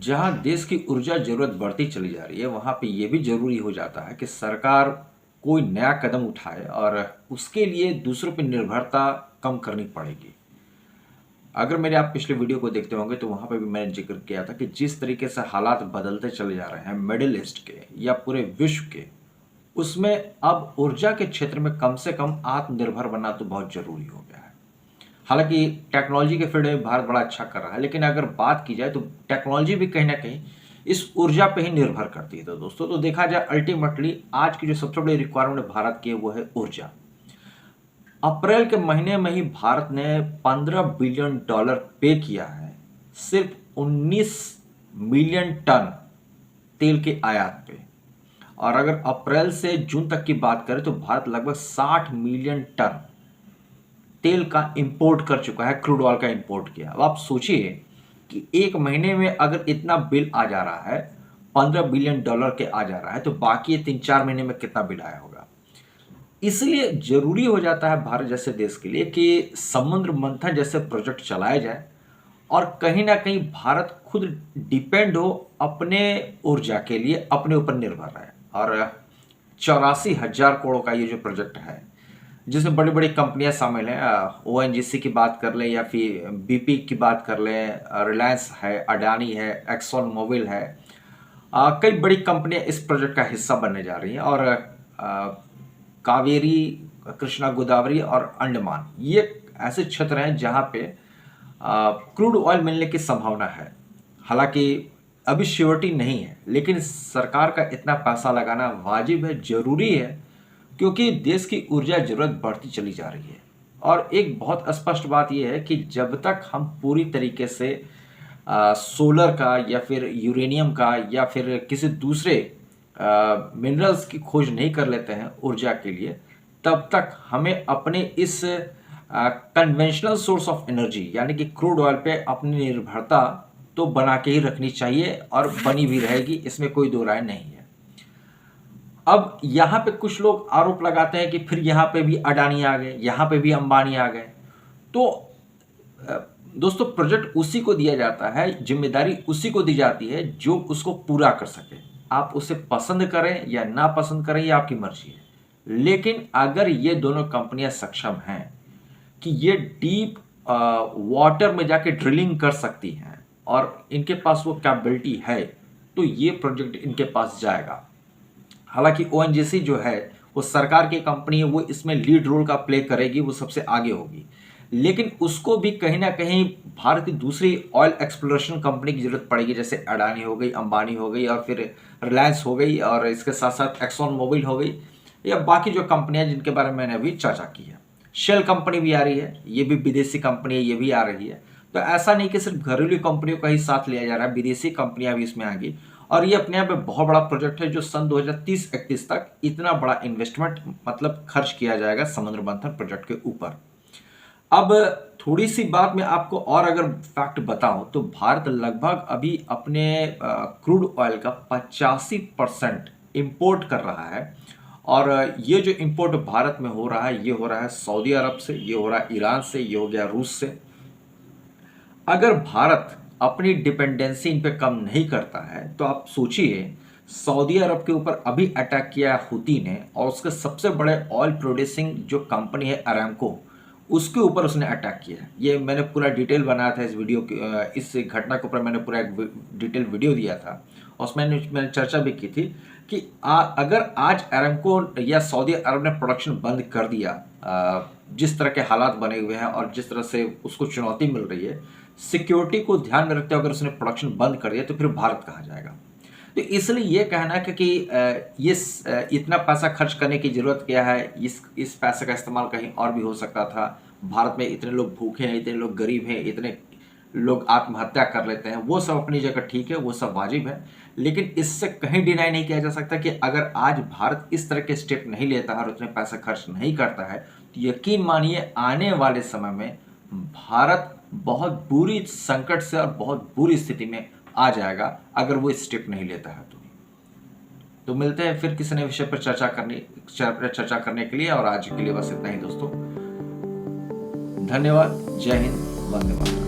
जहां देश की ऊर्जा जरूरत बढ़ती चली जा रही है, वहां पे ये भी जरूरी हो जाता है कि सरकार कोई नया कदम उठाए और उसके लिए दूसरों पर निर्भरता कम करनी पड़ेगी। अगर मेरे आप पिछले वीडियो को देखते होंगे तो वहां पे भी मैंने जिक्र किया था कि जिस तरीके से हालात बदलते चले जा रहे हैं मिडिल ईस्ट के या पूरे विश्व के, उसमें अब ऊर्जा के क्षेत्र में कम से कम आत्मनिर्भर बनना तो बहुत जरूरी हो गया है। हालांकि टेक्नोलॉजी के फील्ड में भारत बड़ा अच्छा कर रहा है, लेकिन अगर बात की जाए तो टेक्नोलॉजी भी कहीं ना कहीं इस ऊर्जा पे ही निर्भर करती है। तो दोस्तों, तो देखा जाए अल्टीमेटली आज की जो सबसे बड़ी रिक्वायरमेंट भारत की है वो है ऊर्जा। अप्रैल के महीने में ही भारत ने $15 बिलियन पे किया है सिर्फ 19 मिलियन टन तेल के आयात पे। और अगर अप्रैल से जून तक की बात करें तो भारत लगभग 60 मिलियन टन तेल का इंपोर्ट कर चुका है, क्रूड ऑयल का इंपोर्ट किया। अब आप सोचिए कि एक महीने में अगर इतना बिल आ जा रहा है, $15 बिलियन के आ जा रहा है, तो बाकी 3-4 महीने में कितना बिल आया होगा। इसलिए जरूरी हो जाता है भारत जैसे देश के लिए कि समुद्र मंथन जैसे प्रोजेक्ट चलाए जाए और कहीं ना कहीं भारत खुद डिपेंड हो अपने ऊर्जा के लिए, अपने ऊपर निर्भर रहे। और 84,000 करोड़ का ये जो प्रोजेक्ट है, जिसमें बड़ी बड़ी कंपनियां शामिल हैं, ओएनजीसी की बात कर लें या फिर बीपी की बात कर लें, रिलायंस है, अडानी है, एक्सॉन मोबिल है, कई बड़ी कंपनियां इस प्रोजेक्ट का हिस्सा बनने जा रही हैं। और कावेरी, कृष्णा गोदावरी और अंडमान, ये ऐसे क्षेत्र हैं जहां पे क्रूड ऑयल मिलने की संभावना है। हालांकि अभी श्योरिटी नहीं है, लेकिन सरकार का इतना पैसा लगाना वाजिब है, जरूरी है, क्योंकि देश की ऊर्जा जरूरत बढ़ती चली जा रही है। और एक बहुत स्पष्ट बात यह है कि जब तक हम पूरी तरीके से सोलर का या फिर यूरेनियम का या फिर किसी दूसरे मिनरल्स की खोज नहीं कर लेते हैं ऊर्जा के लिए, तब तक हमें अपने इस कन्वेंशनल सोर्स ऑफ एनर्जी यानी कि क्रूड ऑयल पे अपनी निर्भरता तो बना के ही रखनी चाहिए और बनी भी रहेगी, इसमें कोई दो राय नहीं है। अब यहां पे कुछ लोग आरोप लगाते हैं कि फिर यहां पे भी अडानी आ गए, यहां पे भी अंबानी आ गए। तो दोस्तों, प्रोजेक्ट उसी को दिया जाता है, जिम्मेदारी उसी को दी जाती है जो उसको पूरा कर सके। आप उसे पसंद करें या ना पसंद करें, ये आपकी मर्जी है। लेकिन अगर ये दोनों कंपनियां सक्षम हैं कि ये डीप वाटर में जाके ड्रिलिंग कर सकती हैं और इनके पास वो कैपेबिलिटी है, तो ये प्रोजेक्ट इनके पास जाएगा। हालांकि ओएनजीसी जो है वो सरकार की कंपनी है, वो इसमें लीड रोल का प्ले करेगी, वो सबसे आगे होगी। लेकिन उसको भी कहीं ना कहीं भारत की दूसरी ऑयल एक्सप्लोरेशन कंपनी की जरूरत पड़ेगी, जैसे अडानी हो गई, अंबानी हो गई और फिर रिलायंस हो गई और इसके साथ साथ एक्सॉन मोबिल हो गई या बाकी जो कंपनियां जिनके बारे में मैंने अभी चर्चा की है। शेल कंपनी भी आ रही है, ये भी विदेशी कंपनी है, ये भी आ रही है। तो ऐसा नहीं कि सिर्फ घरेलू कंपनियों का ही साथ लिया जा रहा है, विदेशी कंपनियां भी इसमें आ गई। और ये अपने आप में बहुत बड़ा प्रोजेक्ट है जो सन 2030-31 तक इतना बड़ा इन्वेस्टमेंट मतलब खर्च किया जाएगा समुद्र मंथन प्रोजेक्ट के ऊपर। अब थोड़ी सी बात मैं आपको और अगर फैक्ट बताऊं तो भारत लगभग अभी अपने क्रूड ऑयल का 85% इंपोर्ट कर रहा है। और ये जो इंपोर्ट भारत में हो रहा है, ये हो रहा है सऊदी अरब से, ये हो रहा है ईरान से, ये हो गया रूस से। अगर भारत अपनी डिपेंडेंसी इन पे कम नहीं करता है तो आप सोचिए, सऊदी अरब के ऊपर अभी अटैक किया हुती ने और उसके सबसे बड़े ऑयल प्रोड्यूसिंग जो कंपनी है अरामको, उसके ऊपर उसने अटैक किया है। ये मैंने पूरा डिटेल बनाया था इस वीडियो के, इस घटना के ऊपर मैंने पूरा एक डिटेल वीडियो दिया था और उसमें मैंने चर्चा भी की थी कि अगर आज अरामको या सऊदी अरब ने प्रोडक्शन बंद कर दिया, जिस तरह के हालात बने हुए हैं और जिस तरह से उसको चुनौती मिल रही है, सिक्योरिटी को ध्यान में रखते हुए अगर उसने प्रोडक्शन बंद कर दिया तो फिर भारत कहाँ जाएगा। तो इसलिए ये कहना है कि ये इतना पैसा खर्च करने की जरूरत क्या है, इस पैसे का इस्तेमाल कहीं और भी हो सकता था। भारत में इतने लोग भूखे हैं, इतने लोग गरीब हैं, इतने लोग आत्महत्या कर लेते हैं, वो सब अपनी जगह ठीक है, वो सब वाजिब है। लेकिन इससे कहीं डिनाई नहीं किया जा सकता कि अगर आज भारत इस तरह के स्टेप नहीं लेता है और उतने पैसा खर्च नहीं करता है, तो यकीन मानिए आने वाले समय में भारत बहुत बुरी संकट से और बहुत बुरी स्थिति में आ जाएगा अगर वो स्टेप नहीं लेता है। तो मिलते हैं फिर किसी नए विषय पर चर्चा करने के लिए, और आज के लिए बस इतना ही दोस्तों। धन्यवाद। जय हिंद। वंदे मातरम।